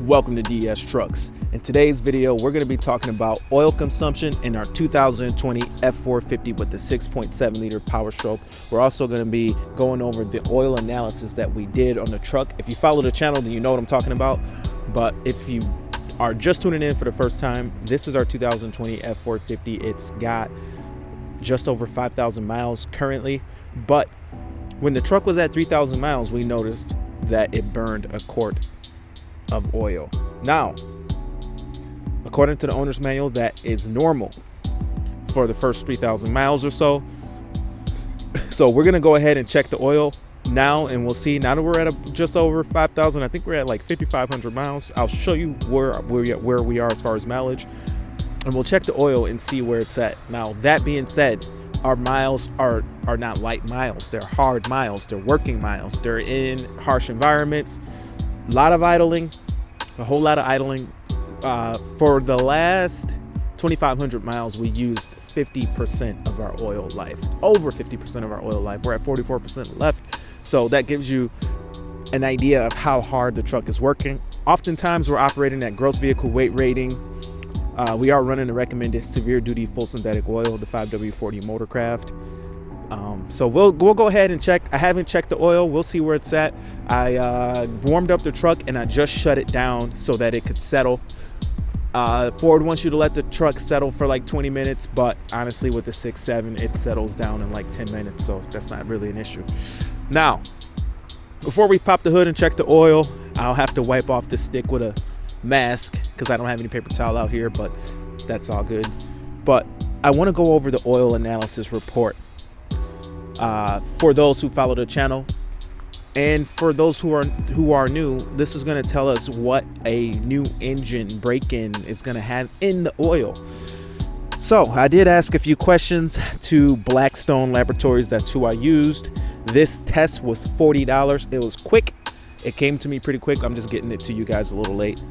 Welcome to DS Trucks. In today's video, we're going to be talking about oil consumption in our 2020 F450 with the 6.7 liter Powerstroke. We're also going to be going over the oil analysis that we did on the truck. If you follow the channel, then you know what I'm talking about. But if you are just tuning in for the first time, this is our 2020 F450. It's got just over 5,000 miles currently. But when the truck was at 3,000 miles, we noticed that it burned a quart of oil. Now, according to the owner's manual, that is normal for the first 3,000 miles or so. So we're gonna go ahead and check the oil now, and we'll see. Now that we're at just over 5,000, I think we're at like 5,500 miles. I'll show you where we are as far as mileage, and we'll check the oil and see where it's at. Now, that being said, our miles are not light miles. They're hard miles. They're working miles. They're in harsh environments. A lot of idling, a whole lot of idling. For the last 2,500 miles, we used 50% of our oil life, over 50% of our oil life. We're at 44% left. So that gives you an idea of how hard the truck is working. Oftentimes we're operating at gross vehicle weight rating. We are running the recommended severe duty full synthetic oil, the 5W40 Motorcraft. So we'll go ahead and check. I haven't checked the oil. We'll see where it's at. I warmed up the truck and I just shut it down so that it could settle. Ford wants you to let the truck settle for like 20 minutes, but honestly with the 6.7, it settles down in like 10 minutes, so that's not really an issue. Now, before we pop the hood and check the oil, I'll have to wipe off the stick with a mask because I don't have any paper towel out here, but that's all good. But I want to go over the oil analysis report. For those who follow the channel, and for those who are new, this is going to tell us what a new engine break-in is going to have in the oil. So I did ask a few questions to Blackstone Laboratories. That's who I used. This test was $40. It was quick. It came to me pretty quick. I'm just getting it to you guys a little late.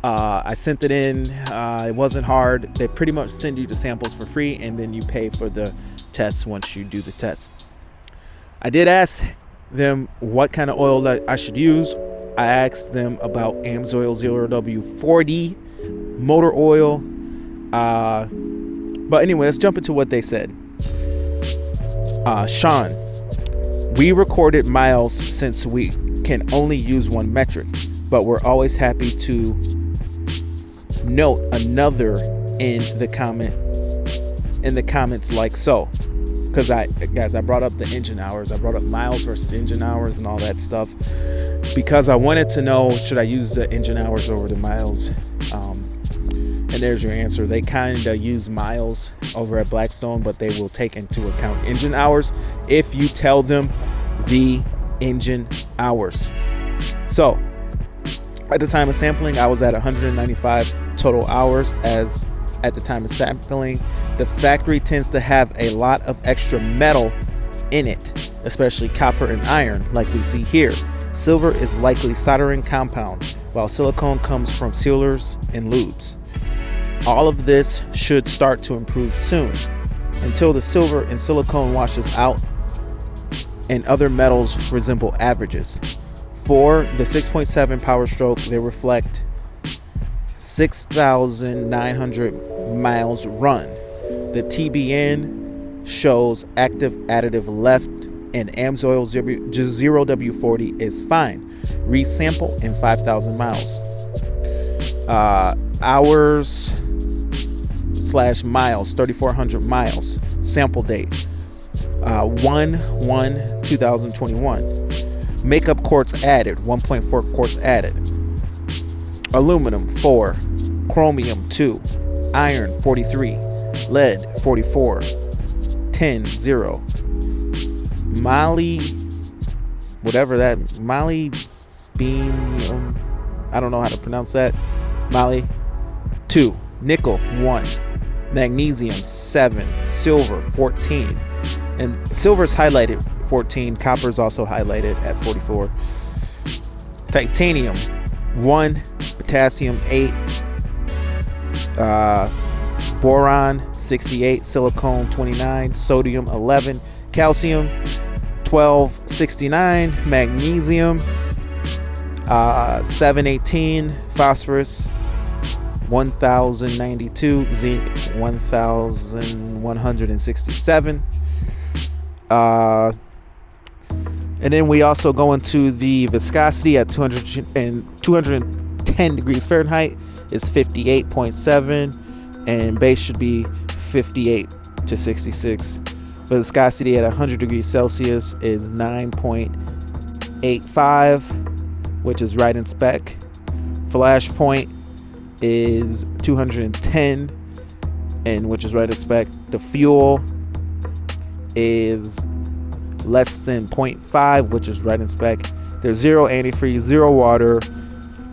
I sent it in. It wasn't hard. They pretty much send you the samples for free, and then you pay for the test once you do the test. I did ask them what kind of oil that I should use. I asked them about AMSOIL 0W40 motor oil. But anyway, let's jump into what they said. Sean, we recorded miles since we can only use one metric, but we're always happy to note another in the comments like so. Because I brought up the engine hours. I brought up miles versus engine hours and all that stuff because I wanted to know, should I use the engine hours over the miles? And there's your answer. They kind of use miles over at Blackstone, but they will take into account engine hours if you tell them the engine hours. So at the time of sampling, I was at 195 total hours as at the time of sampling. The factory tends to have a lot of extra metal in it, especially copper and iron like we see here. Silver is likely soldering compound, while silicone comes from sealers and lubes. All of this should start to improve soon until the silver and silicone washes out and other metals resemble averages. For the 6.7 Powerstroke, they reflect 6,900 miles run. The TBN shows active additive left, and AMSOIL 0W40 is fine. Resample in 5,000 miles. Hours/miles, 3,400 miles. Sample date 1/1/2021. Makeup quarts added, 1.4 quarts added. Aluminum 4, chromium 2, iron 43, lead 44, tin 0, molybdenum, I don't know how to pronounce that, moly 2, nickel 1, magnesium 7, silver 14, and silver is highlighted 14, copper is also highlighted at 44, titanium 1, potassium 8, boron 68, silicone 29, sodium 11, calcium 1269, magnesium 718 phosphorus, 1092, zinc 1167. And then we also go into the viscosity at 210 degrees Fahrenheit is 58.7, and base should be 58 to 66. Viscosity at 100 degrees Celsius is 9.85, which is right in spec. Flash point is 210, and which is right in spec. The fuel is less than 0.5, which is right in spec. There's 0 antifreeze, 0 water,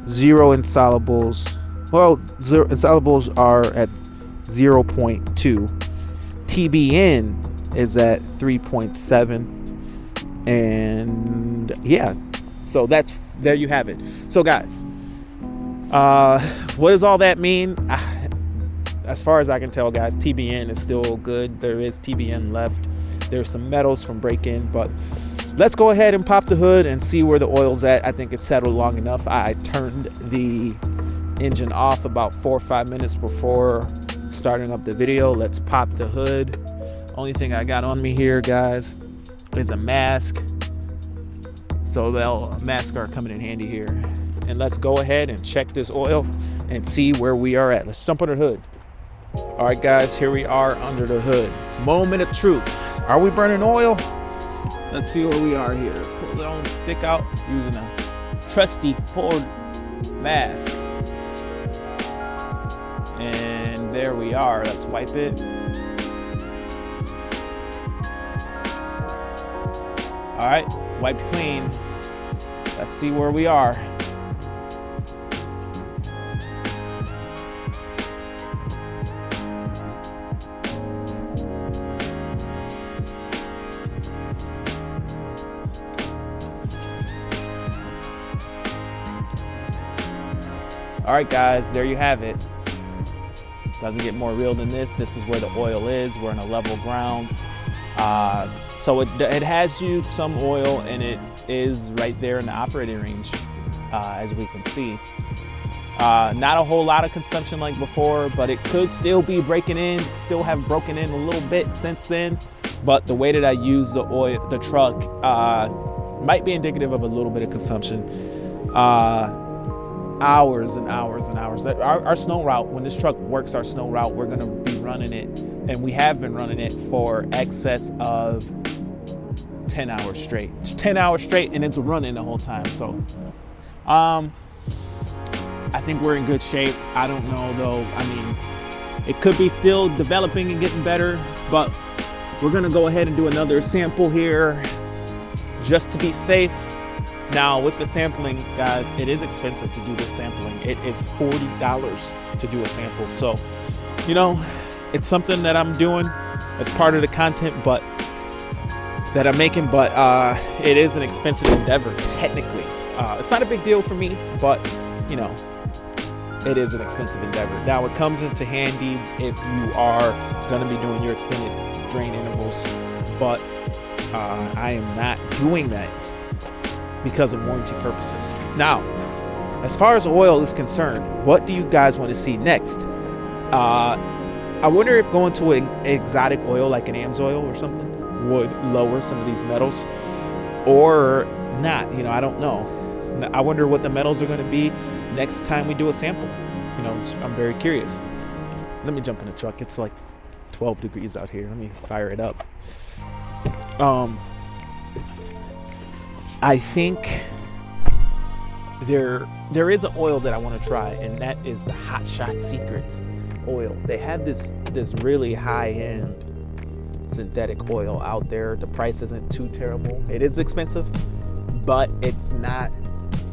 0 insolubles. Well, insolubles are at 0.2. TBN is at 3.7. And yeah, so there you have it. So guys, what does all that mean? As far as I can tell, guys, TBN is still good. There is TBN left. There's some metals from break-in, but let's go ahead and pop the hood and see where the oil's at. I think it's settled long enough. I turned the engine off about 4 or 5 minutes before starting up the video. Let's pop the hood. Only thing I got on me here, guys, is a mask. So masks are coming in handy here. And let's go ahead and check this oil and see where we are at. Let's jump under the hood. All right, guys, here we are under the hood. Moment of truth. Are we burning oil? Let's see where we are here. Let's pull the own stick out using a trusty Ford mask. And there we are. Let's wipe it. All right, wipe clean. Let's see where we are. All right, guys, there you have it. Doesn't get more real than this. This is where the oil is. We're in a level ground. So it has used some oil, and it is right there in the operating range, as we can see. Not a whole lot of consumption like before, but it could still be breaking in, still have broken in a little bit since then. But the way that I use the truck might be indicative of a little bit of consumption. Hours and hours and hours. Our snow route, when this truck works our snow route, we're gonna be running it, and we have been running it for excess of 10 hours straight. It's 10 hours straight, and it's running the whole time. So I think we're in good shape. I don't know though. I mean, it could be still developing and getting better, but we're gonna go ahead and do another sample here just to be safe. Now, with the sampling, guys, it is expensive to do this sampling. It is $40 to do a sample. So, you know, it's something that I'm doing. It's part of the content that I'm making, but it is an expensive endeavor, technically. It's not a big deal for me, but, you know, it is an expensive endeavor. Now, it comes into handy if you are going to be doing your extended drain intervals, but I am not doing that because of warranty purposes. Now, as far as oil is concerned, what do you guys want to see next? I wonder if going to an exotic oil like an AMSOIL or something would lower some of these metals or not. You know, I don't know. I wonder what the metals are going to be next time we do a sample. You know, I'm very curious. Let me jump in the truck. It's like 12 degrees out here. Let me fire it up. I think there is an oil that I want to try, and that is the Hot Shot Secrets oil. They have this really high-end synthetic oil out there. The price isn't too terrible. It is expensive, but it's not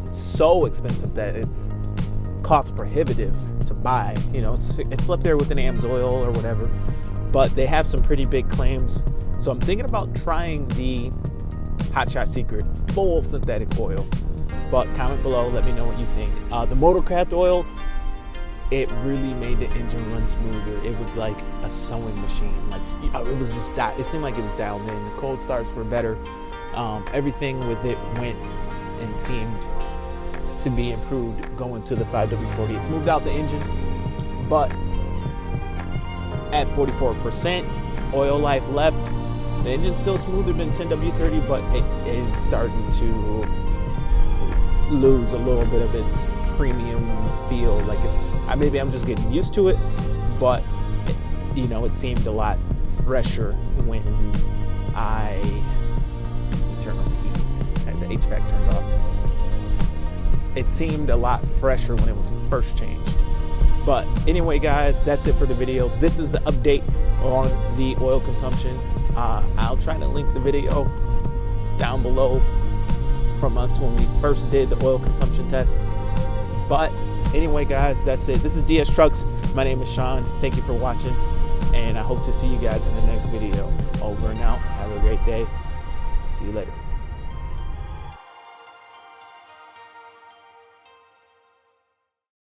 so expensive that it's cost prohibitive to buy. You know, it's up there with an AMSOIL or whatever, but they have some pretty big claims. So I'm thinking about trying the Hot Shot Secret full synthetic oil. But comment below, let me know what you think. The Motorcraft oil, it really made the engine run smoother. It was like a sewing machine. Like, it was just that. It seemed like it was dialed in. The cold starts were better. Everything with it went and seemed to be improved going to the 5W40. It smoothed out the engine, but at 44% oil life left, the engine's still smoother than 10W30, but it is starting to lose a little bit of its premium feel. Like maybe I'm just getting used to it, but it seemed a lot fresher when I turn on the heat. I had the HVAC turned off. It seemed a lot fresher when it was first changed. But anyway, guys, that's it for the video. This is the update on the oil consumption. I'll try to link the video down below from us when we first did the oil consumption test. But anyway, guys, that's it. This is DS Trucks. My name is Sean. Thank you for watching, and I hope to see you guys in the next video. Over and out. Have a great day. See you later.